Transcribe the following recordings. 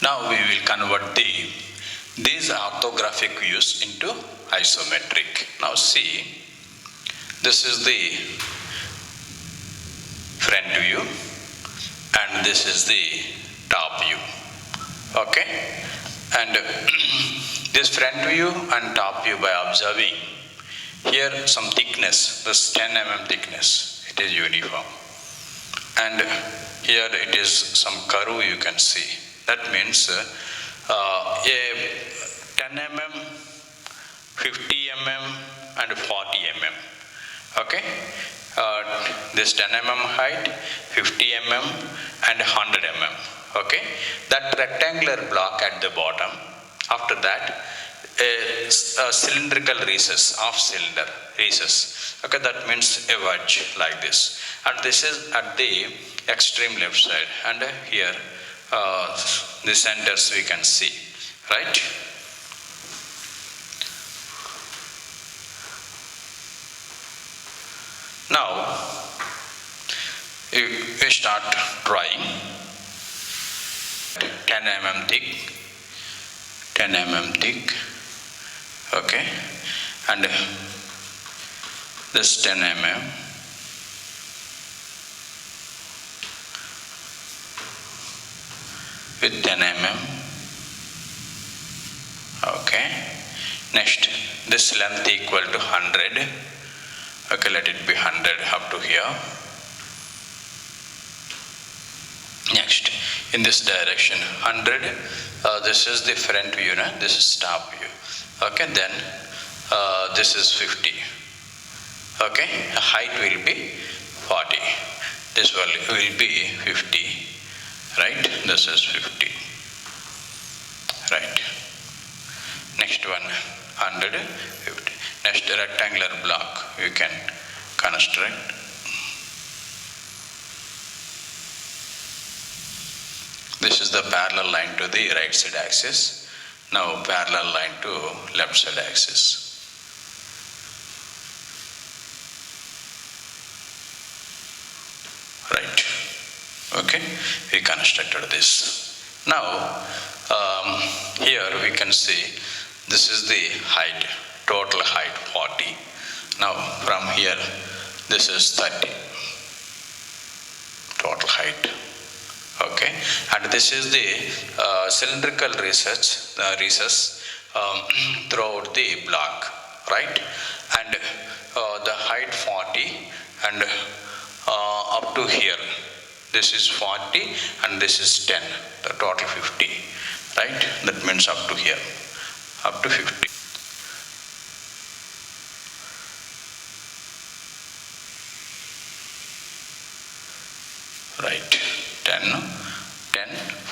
Now we will convert these orthographic views into isometric. Now see, this is the front view and this is the top view. Okay, and this front view and top view, by observing here some thickness, this 10 mm thickness, it is uniform, and here it is some curve you can see. That means a 10 mm, 50 mm and 40 mm. Okay, this 10 mm height, 50 mm and 100 mm. Okay, that rectangular block at the bottom, after that a cylindrical recess, half cylinder recess. Okay, that means a wedge like this, and this is at the extreme left side, and here the centers we can see, right? Now we start drawing. 10 mm thick, 10 mm thick. Okay, and this 10 mm, with 10 mm. Okay, next this length equal to 100. Okay, let it be 100 up to here. Next, in this direction 100, this is the front view, this is top view. Okay, then this is 50. Okay, height will be 40, this will be 50, right? This is 50, right? Next one 150. Next, rectangular block you can construct. This is the parallel line to the right side axis. Now parallel line to left side axis. Right. Okay, we constructed this. Now here we can see this is the height, total height 40. Now from here this is 30, total height. Okay, and this is the cylindrical recess throughout the block, right? And the height 40 and up to here, this is 40 and this is 10, the total 50, right? That means up to here, up to 50. Right, 10,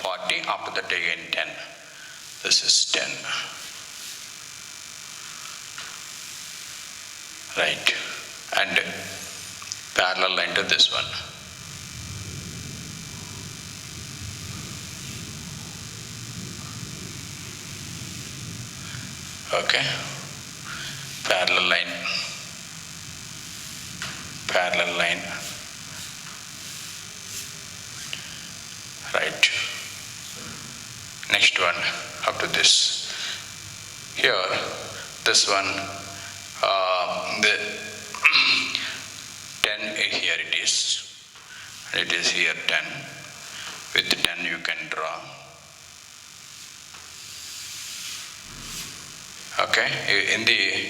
40, after that again 10. This is 10. Right, and parallel line to this one. Okay, parallel line, parallel line. Right. Next one up to this. Here, this one, the 10 here it is. It is here 10. With 10 you can draw. Okay. In the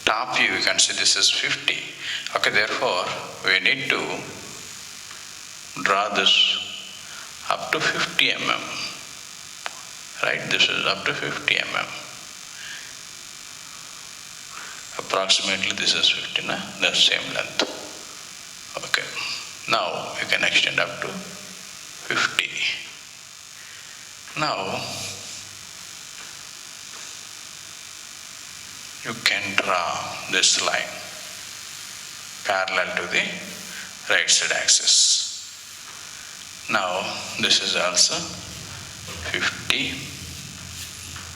top view you can see this is 50. Okay. Therefore, we need to draw this up to 50 mm, right? This is up to 50 mm. Approximately this is 50, the same length. Okay. Now you can extend up to 50. Now you can draw this line parallel to the right side axis. Now this is also 50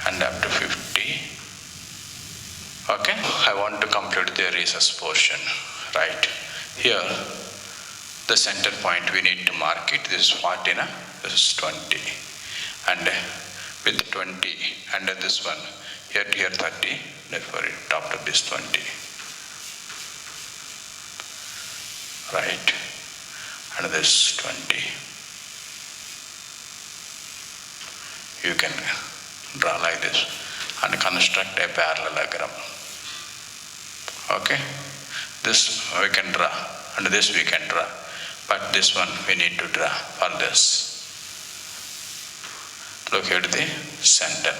and up to 50. Okay, I want to complete the recess portion. Right, here the center point we need to mark it. This is 40, this is 20, and with 20, and this one here to here 30, therefore after this 20, right, and this 20. You can draw like this and construct a parallelogram. Okay, this we can draw and this we can draw, but this one we need to draw for this. Look at the center,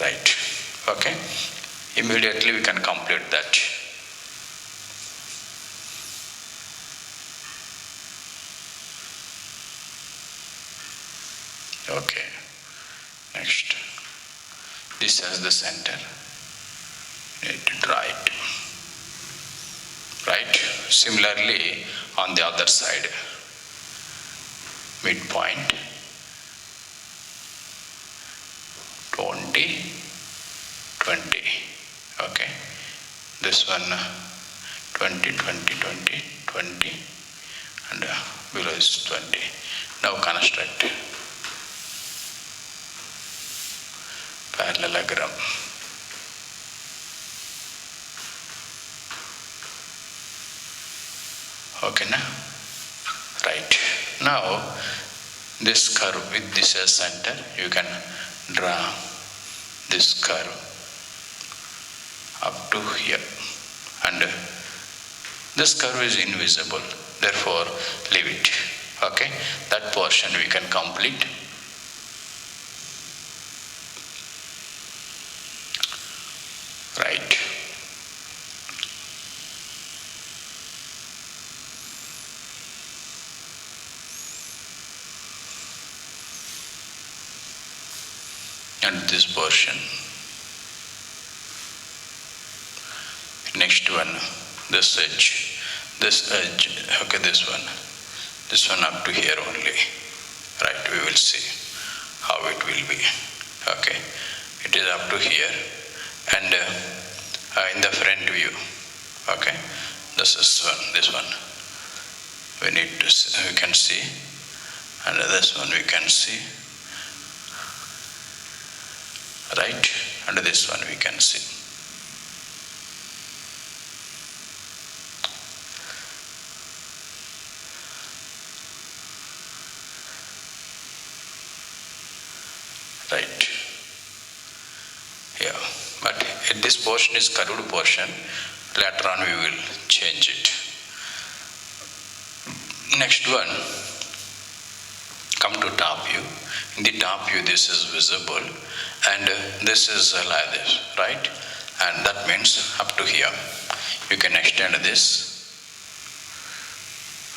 right? Okay, immediately we can complete that. Okay, next, this has the center, you need to draw it, right? Similarly on the other side, midpoint 20, 20, okay, this one 20, 20, 20, 20, and below is 20. Now construct parallelogram. Okay, now, right. Now, this curve with this as center, you can draw this curve up to here, and this curve is invisible, therefore leave it. Okay, that portion we can complete. Right. And this portion. Next one, this edge, okay, this one up to here only, right, we will see how it will be, okay, it is up to here, and in the front view, okay, this one, we can see, and this one we can see, right, and this one we can see. Right. Yeah, but this portion is curved portion. Later on we will change it. Next one, come to top view. In the top view this is visible, and this is like this, right? And that means up to here. You can extend this,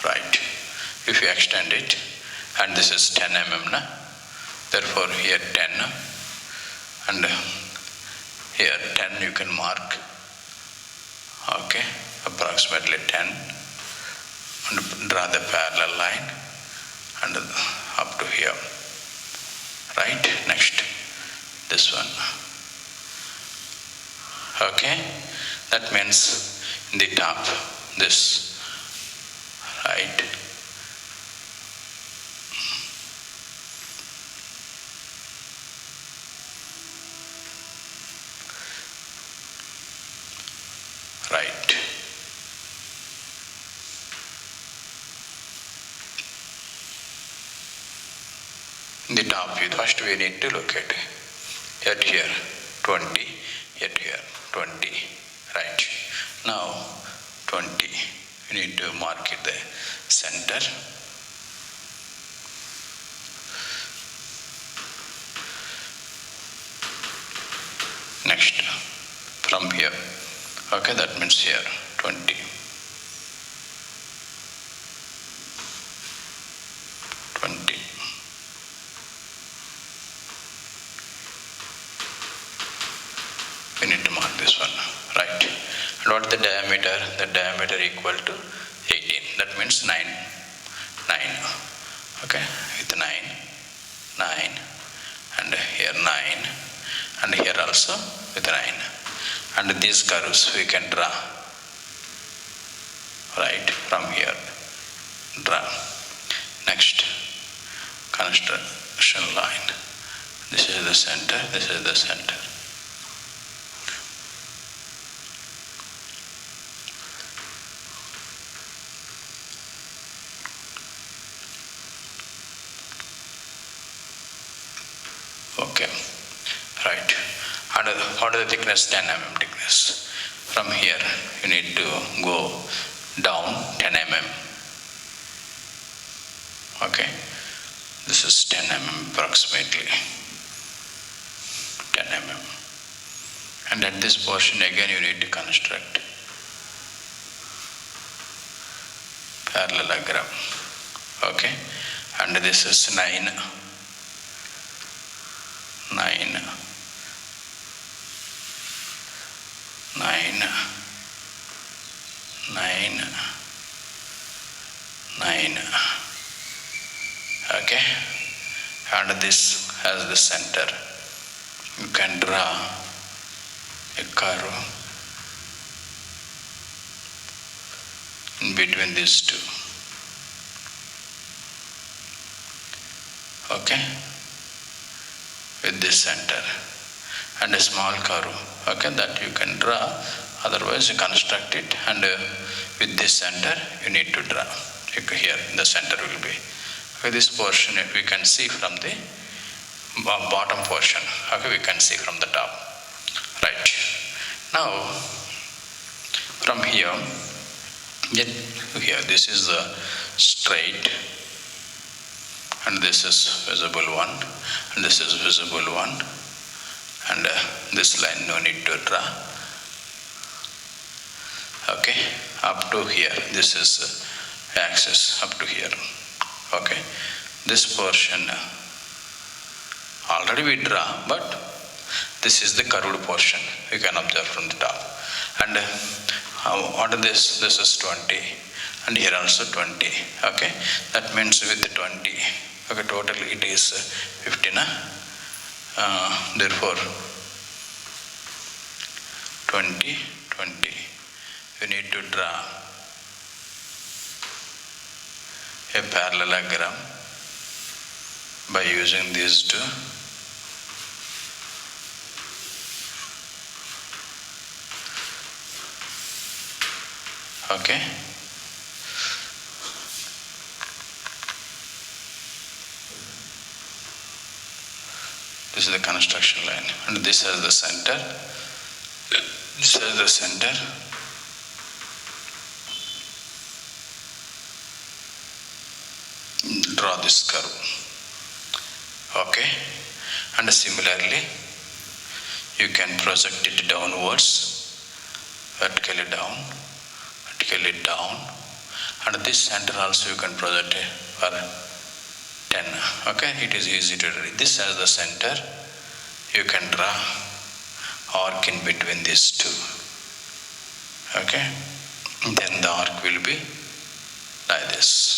right? If you extend it, and this is 10 mm na? Therefore here 10, and here 10 you can mark, okay, approximately 10, and draw the parallel line, and up to here, right? Next, this one, okay, that means in the top, this, right? Right. In the top view, first we need to look at here 20, yet here 20, right? Now 20, we need to mark it the center. Next, from here. Okay, that means here 20. 20. We need to mark this one, right? And what is the diameter? The diameter equal to 18. That means 9. 9. Okay, with 9. 9. And here 9. And here also with 9. And these curves we can draw, right, from here, draw. Next, construction line. This is the center, this is the center. Okay, right. And what is the thickness? 10 mm thickness. From here you need to go down 10 mm. Okay, this is 10 mm approximately. 10 mm. And at this portion again you need to construct parallelogram. Okay, and this is 9 okay, and this has the center. You can draw a curve in between these two. Okay, with this center and a small curve, okay, that you can draw, otherwise you construct it, and with this center you need to draw. Here the center will be. Okay, this portion we can see from the bottom portion. Okay, we can see from the top. Right. Now from here, this is the straight, and this is visible one, and this is visible one, and this line no need to draw. Okay, up to here, this is axis up to here. Okay, this portion already we draw, but this is the curved portion you can observe from the top. And what is this is 20, and here also 20. Okay, that means with the 20, okay, total it is 15. Therefore 20 you need to draw a parallelogram by using these two. Okay, this is the construction line, and this has the center. This is the center. Draw this curve. Okay, and similarly you can project it downwards, vertically down, and this center also you can project it for 10. Okay, it is easy to read. This as the center, you can draw arc in between these two. Okay, then the arc will be like this.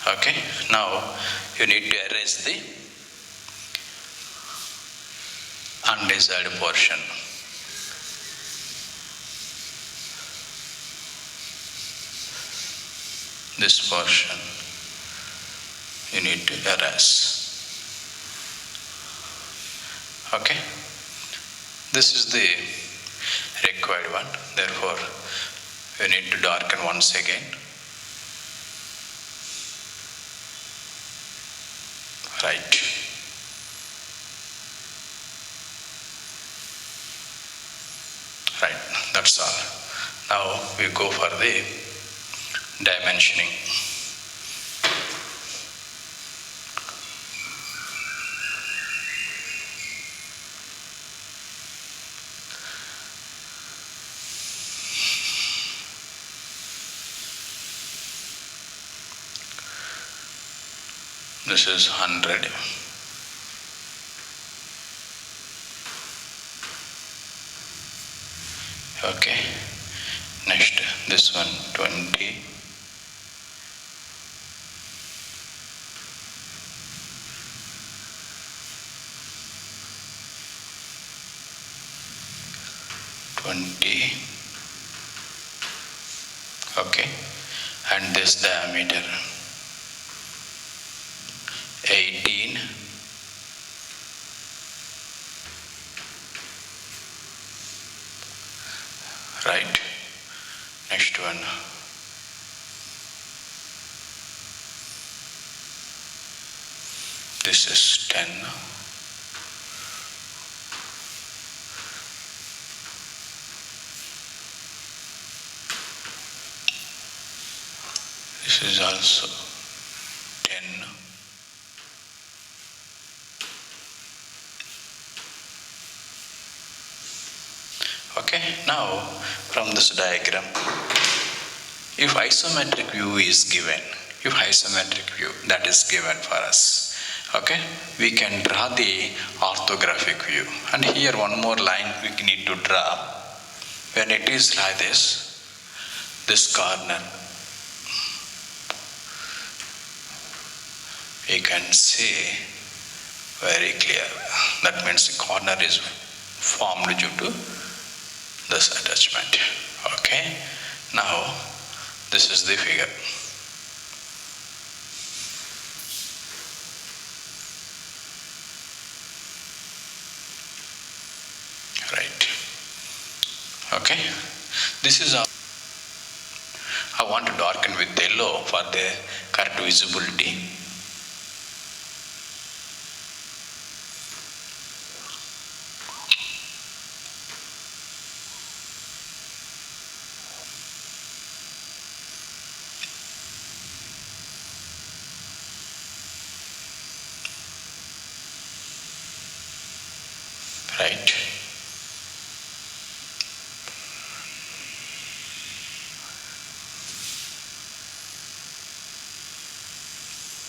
Okay, now you need to erase the undesired portion. This portion you need to erase. Okay, this is the required one. Therefore, you need to darken once again. Right. Right, that's all. Now we go for the dimensioning. This is 100. Okay, next this one 20. Okay, and this diameter This is 10. This is also 10. Okay, now from this diagram, if isometric view is given, if isometric view that is given for us, okay, we can draw the orthographic view. And here one more line we need to draw. When it is like this corner, we can see very clear. That means the corner is formed due to this attachment. Okay, now this is the figure. Right. Okay, this is I want to darken with yellow for the correct visibility. Right.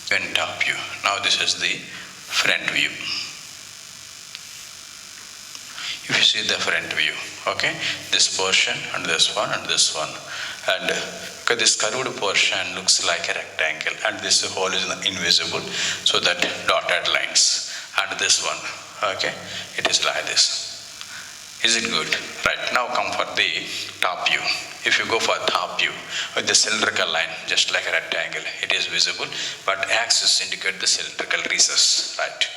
Then top view. Now this is the front view. If you see the front view, okay, this portion and this one and this one, and okay, this curved portion looks like a rectangle, and this hole is invisible, so that dotted lines, and this one, okay, it is like this. Is it good? Right, now come for the top view. If you go for top view with the cylindrical line, just like a rectangle, it is visible, but axis indicate the cylindrical recess, right?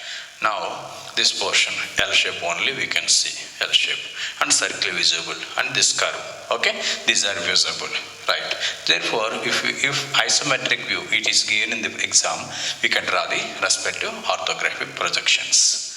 Now this portion, L shape only we can see, L shape, and circle visible, and this curve, okay, these are visible, right? Therefore, if isometric view it is given in the exam, we can draw the respective orthographic projections.